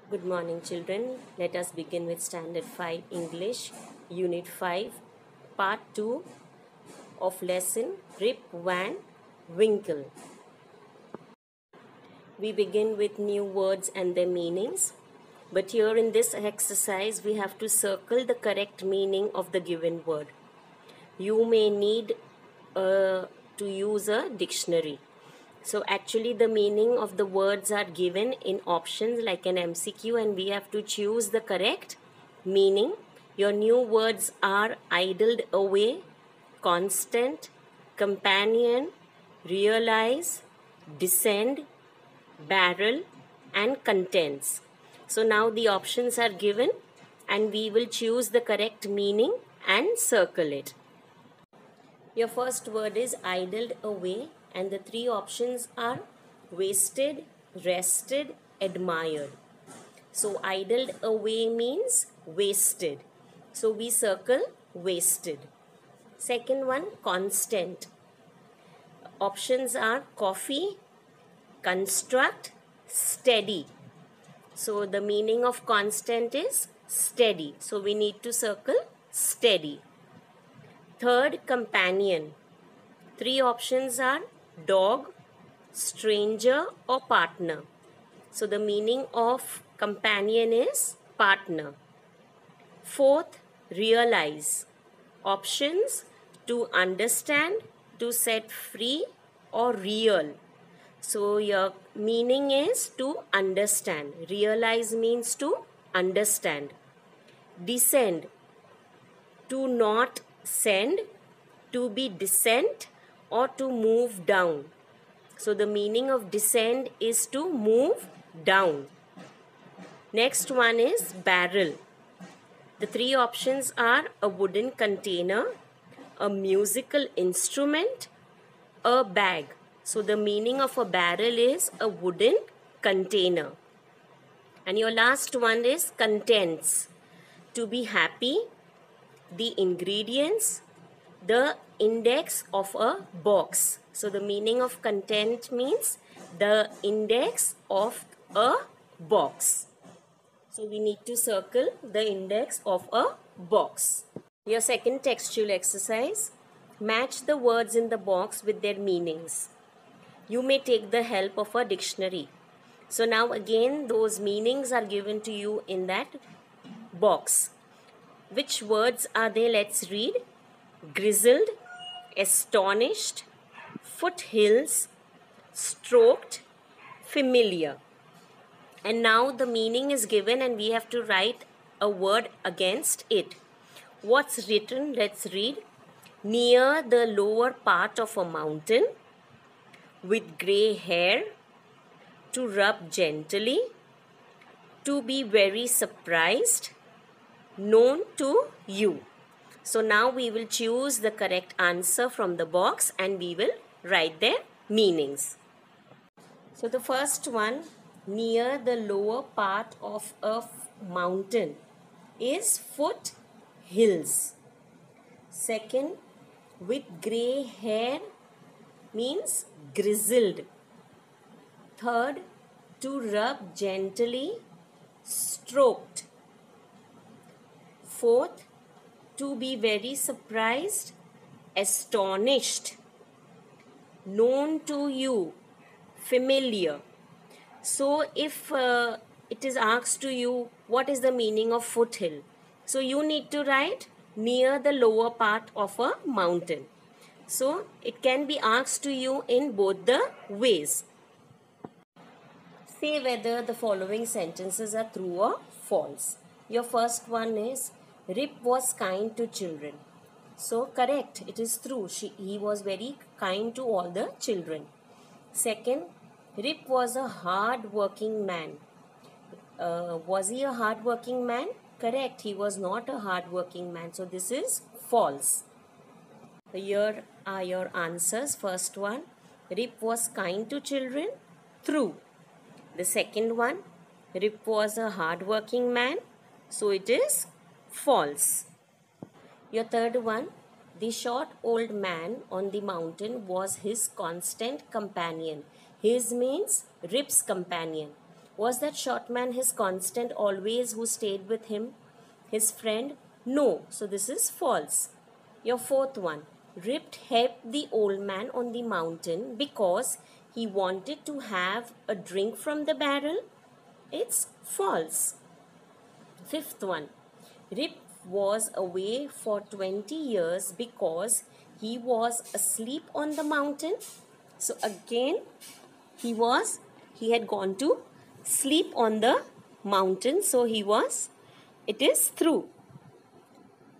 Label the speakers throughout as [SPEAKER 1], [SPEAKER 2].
[SPEAKER 1] Good morning, children. Let us begin with Standard 5 English, Unit 5, Part 2 of Lesson Rip Van Winkle. We begin with new words and their meanings. But here in this exercise, we have to circle the correct meaning of the given word. You may need to use a dictionary. So actually the meaning of the words are given in options like an MCQ, and we have to choose the correct meaning. Your new words are idled away, constant, companion, realize, descend, barrel, and contents. So now the options are given and we will choose the correct meaning and circle it. Your first word is idled away, and the three options are wasted, rested, admired. So idled away means wasted. So we circle wasted. Second one, constant. Options are coffee, construct, steady. So the meaning of constant is steady. So we need to circle steady. Third, companion. Three options are dog, stranger, or partner. So the meaning of companion is partner. Fourth, realize. Options to understand, to set free, or real. So your meaning is to understand. Realize means to understand. Descend, to not send, to be descent, or to move down. So the meaning of descend is to move down. Next one is barrel. The three options are a wooden container, a musical instrument, a bag. So the meaning of a barrel is a wooden container. And your last one is contents. To be happy, the ingredients, the index of a box. So the meaning of content means the index of a box. So we need to circle the index of a box. Your second textual exercise, match the words in the box with their meanings. You may take the help of a dictionary. So now again those meanings are given to you in that box. Which words are they? Let's read. Grizzled, astonished, foothills, stroked, familiar. And now the meaning is given and we have to write a word against it. What's written? Let's read. Near the lower part of a mountain, with grey hair, to rub gently, to be very surprised, known to you. So now we will choose the correct answer from the box and we will write their meanings. So the first one, near the lower part of a mountain, is foothills. Second, with grey hair means grizzled. Third, to rub gently, stroked. Fourth, to be very surprised, astonished. Known to you, familiar. So if it is asked to you what is the meaning of foothill, so you need to write near the lower part of a mountain. So it can be asked to you in both the ways. Say whether the following sentences are true or false. Your first one is, Rip was kind to children. So correct, it is true. He was very kind to all the children. Second, Rip was a hard-working man. Was he a hard-working man? Correct, he was not a hard-working man. So this is false. Here are your answers. First one, Rip was kind to children. True. The second one, Rip was a hard-working man. So it is false. Your third one, the short old man on the mountain was his constant companion. His means Rip's companion. Was that short man his constant always who stayed with him? His friend? No. So this is false. Your fourth one. Rip helped the old man on the mountain because he wanted to have a drink from the barrel. It's false. Fifth one. Rip was away for 20 years because he was asleep on the mountain. So again, he had gone to sleep on the mountain. So it is true.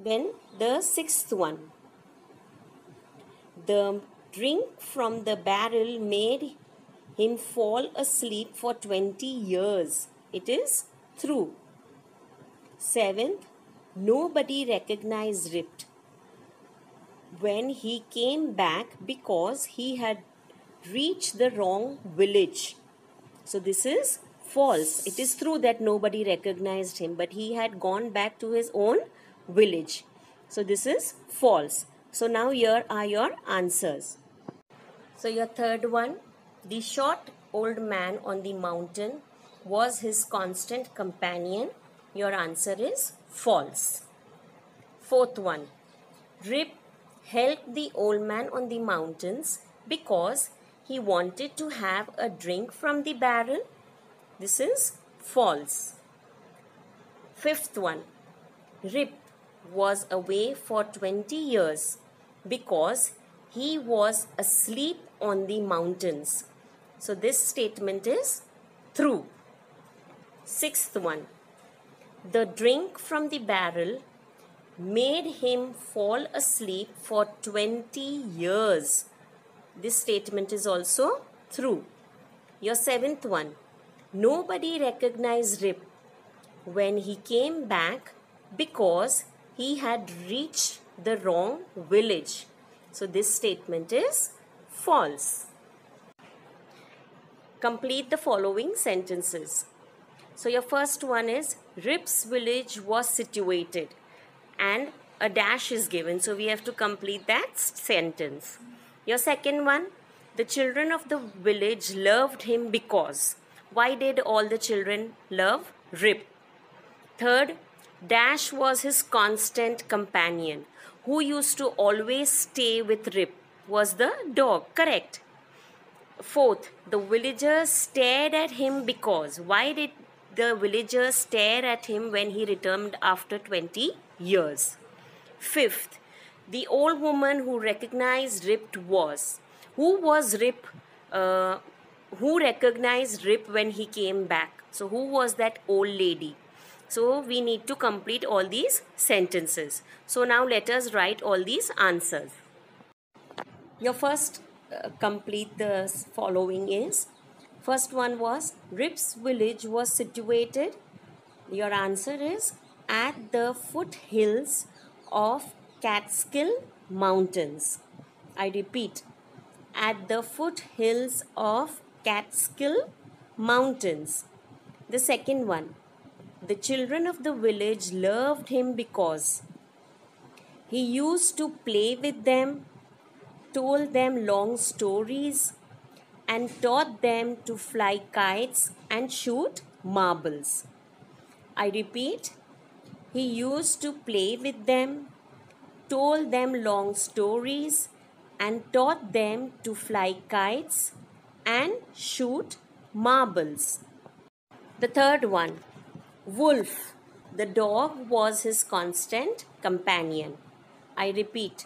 [SPEAKER 1] Then the sixth one. The drink from the barrel made him fall asleep for 20 years. It is true. Seventh, nobody recognized Rip when he came back because he had reached the wrong village. So this is false. It is true that nobody recognized him, but he had gone back to his own village. So this is false. So now here are your answers. So your third one, the short old man on the mountain was his constant companion. Your answer is false. Fourth one, Rip helped the old man on the mountains because he wanted to have a drink from the barrel. This is false. Fifth one, Rip was away for 20 years because he was asleep on the mountains. So this statement is true. Sixth one, the drink from the barrel made him fall asleep for 20 years. This statement is also true. Your seventh one, nobody recognized Rip when he came back because he had reached the wrong village. So this statement is false. Complete the following sentences. So your first one is Rip's village was situated and a dash is given. So we have to complete that sentence. Your second one, the children of the village loved him because. Why did all the children love Rip? Third, Dash was his constant companion. Who used to always stay with Rip? Was the dog. Correct. Fourth, the villagers stared at him because. Why did the villagers stare at him when he returned after 20 years? Fifth, the old woman who recognized Rip was. Who was Rip? Who recognized Rip when he came back? So who was that old lady? So we need to complete all these sentences. So now let us write all these answers. Your first complete the following is, first one was Rip's village was situated. Your answer is at the foothills of Catskill Mountains. I repeat, at the foothills of Catskill Mountains. The second one, the children of the village loved him because he used to play with them, told them long stories, and taught them to fly kites and shoot marbles. I repeat, he used to play with them, told them long stories, and taught them to fly kites and shoot marbles. The third one, Wolf, the dog was his constant companion. I repeat,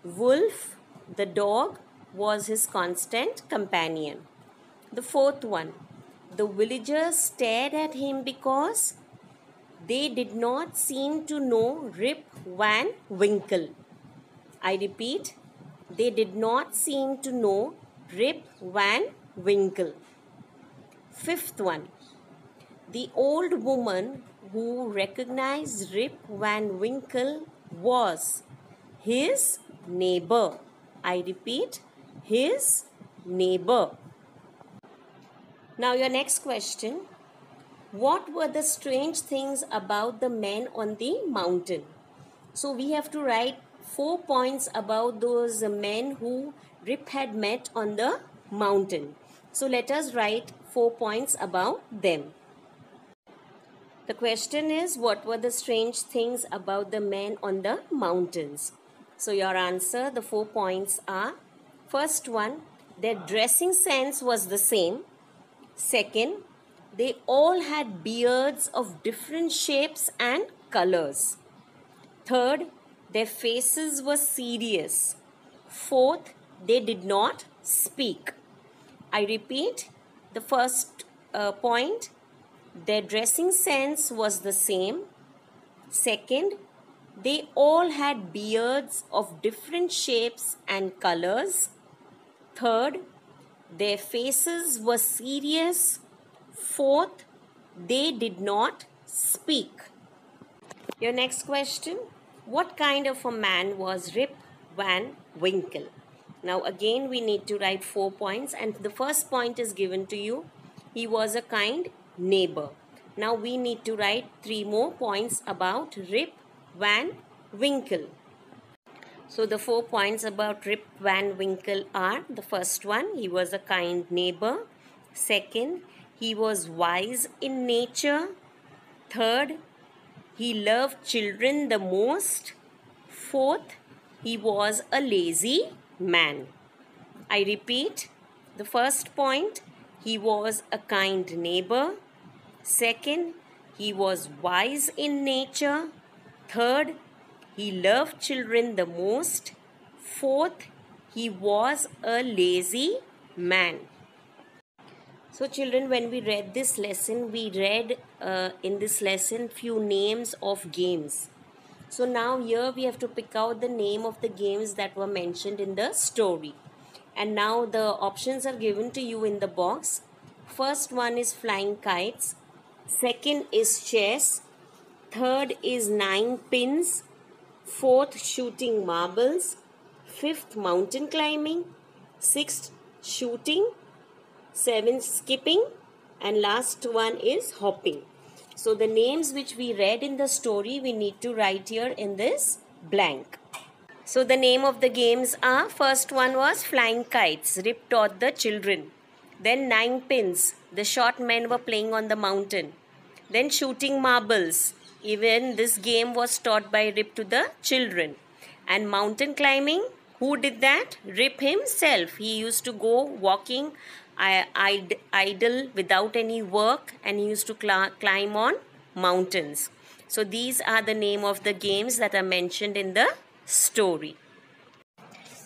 [SPEAKER 1] Wolf, the dog was his constant companion. The fourth one, the villagers stared at him because they did not seem to know Rip Van Winkle. I repeat, they did not seem to know Rip Van Winkle. Fifth one, the old woman who recognized Rip Van Winkle was his neighbor. I repeat, his neighbor. Now your next question. What were the strange things about the men on the mountain? So we have to write 4 points about those men who Rip had met on the mountain. So let us write 4 points about them. The question is, what were the strange things about the men on the mountains? So your answer, the 4 points are: first one, their dressing sense was the same. Second, they all had beards of different shapes and colors. Third, their faces were serious. Fourth, they did not speak. I repeat, the first point, their dressing sense was the same. Second, they all had beards of different shapes and colors. Third, their faces were serious. Fourth, they did not speak. Your next question, what kind of a man was Rip Van Winkle? Now again we need to write 4 points, and the first point is given to you. He was a kind neighbor. Now we need to write 3 more points about Rip Van Winkle. So the 4 points about Rip Van Winkle are: the first one, he was a kind neighbor. Second, he was wise in nature. Third, he loved children the most. Fourth, he was a lazy man. I repeat, the first point, he was a kind neighbor. Second, he was wise in nature. Third, he loved children the most. Fourth, he was a lazy man. So children, when we read this lesson, we read in this lesson few names of games. So now here we have to pick out the name of the games that were mentioned in the story. And now the options are given to you in the box. First one is flying kites. Second is chess. Third is 9 pins. Fourth, shooting marbles. Fifth, mountain climbing. Sixth, shooting. Seventh, skipping. And last one is hopping. So the names which we read in the story, we need to write here in this blank. So the name of the games are: first one was flying kites, Rip taught the children. Then 9 pins, the short men were playing on the mountain. Then shooting marbles, even this game was taught by Rip to the children. And mountain climbing, who did that? Rip himself. He used to go walking idle without any work, and he used to climb on mountains. So these are the name of the games that are mentioned in the story.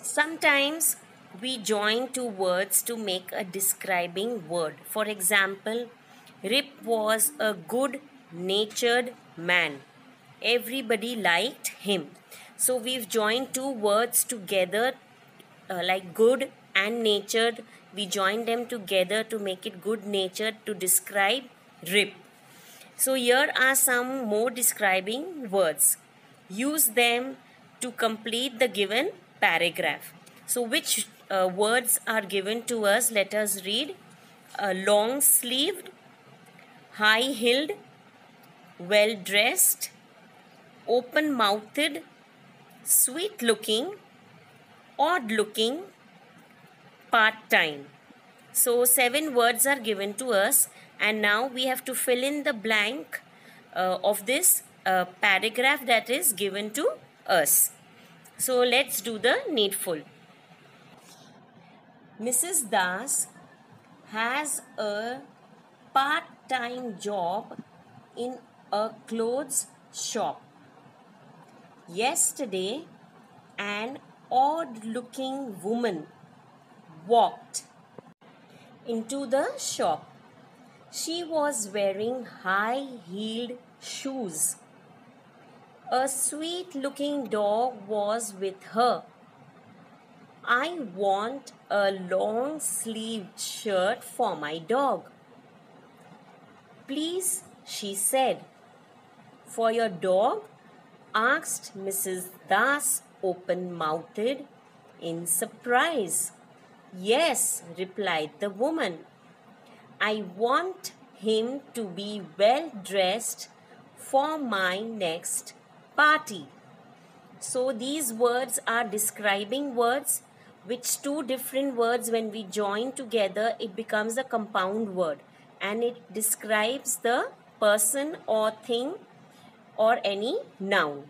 [SPEAKER 1] Sometimes we join 2 words to make a describing word. For example, Rip was a good-natured man. Everybody liked him. So we've joined 2 words together like good and natured. We join them together to make it good-natured to describe Rip. So here are some more describing words. Use them to complete the given paragraph. So which words are given to us? Let us read. Long-sleeved, high-heeled, well-dressed, open-mouthed, sweet-looking, odd-looking, part-time. So 7 words are given to us, and now we have to fill in the blank of this paragraph that is given to us. So let's do the needful. Mrs. Das has a part-time job in a clothes shop. Yesterday, an odd-looking woman walked into the shop. She was wearing high-heeled shoes. A sweet-looking dog was with her. I want a long-sleeved shirt for my dog. Please, she said. For your dog? Asked Mrs. Das, open-mouthed in surprise. Yes, replied the woman. I want him to be well dressed for my next party. So these words are describing words. which two different words, when we join together, it becomes a compound word, and it describes the person or thing or any noun.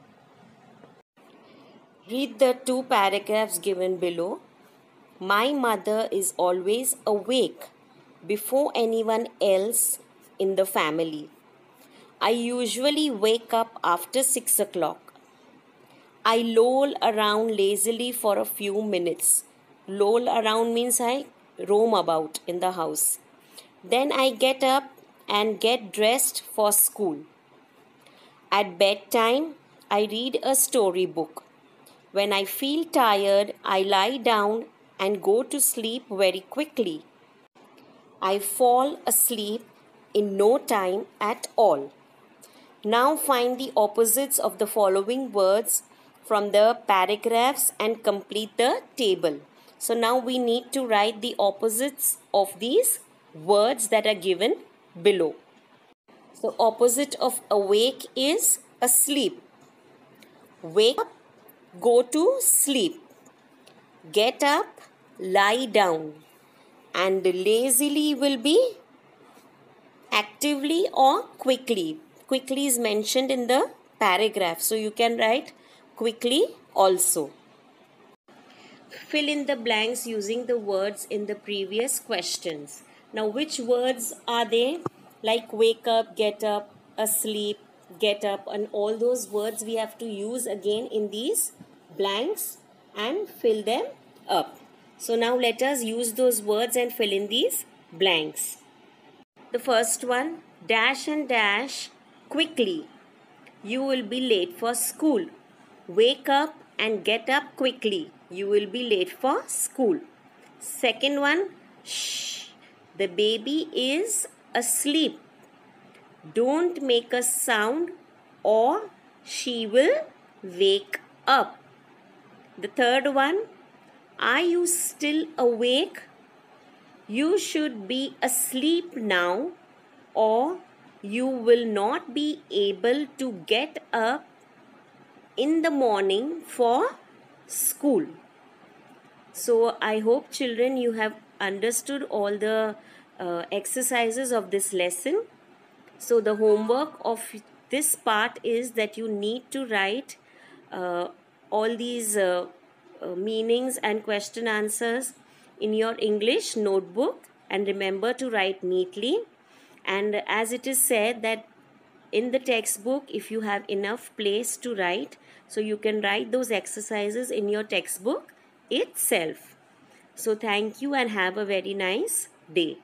[SPEAKER 1] Read the two paragraphs given below. My mother is always awake before anyone else in the family. I usually wake up after 6 o'clock. I loll around lazily for a few minutes. Loll around means I roam about in the house. Then I get up and get dressed for school. At bedtime, I read a storybook. When I feel tired, I lie down and go to sleep very quickly. I fall asleep in no time at all. Now find the opposites of the following words from the paragraphs and complete the table. So now we need to write the opposites of these words that are given below. So opposite of awake is asleep. Wake up, go to sleep. Get up, lie down. And lazily will be actively or quickly. Quickly is mentioned in the paragraph, so you can write quickly also. Fill in the blanks using the words in the previous questions. Now, which words are they? Like wake up, get up, asleep, get up, and all those words we have to use again in these blanks and fill them up. So now let us use those words and fill in these blanks. The first one, dash and dash quickly. You will be late for school. Wake up and get up quickly. You will be late for school. Second one, shh. The baby is asleep. Don't make a sound or she will wake up. The third one, are you still awake? You should be asleep now or you will not be able to get up in the morning for school. So I hope children you have understood all the exercises of this lesson. So the homework of this part is that you need to write all these meanings and question answers in your English notebook, and remember to write neatly. And as it is said that in the textbook, if you have enough place to write, so you can write those exercises in your textbook itself. So thank you and have a very nice day.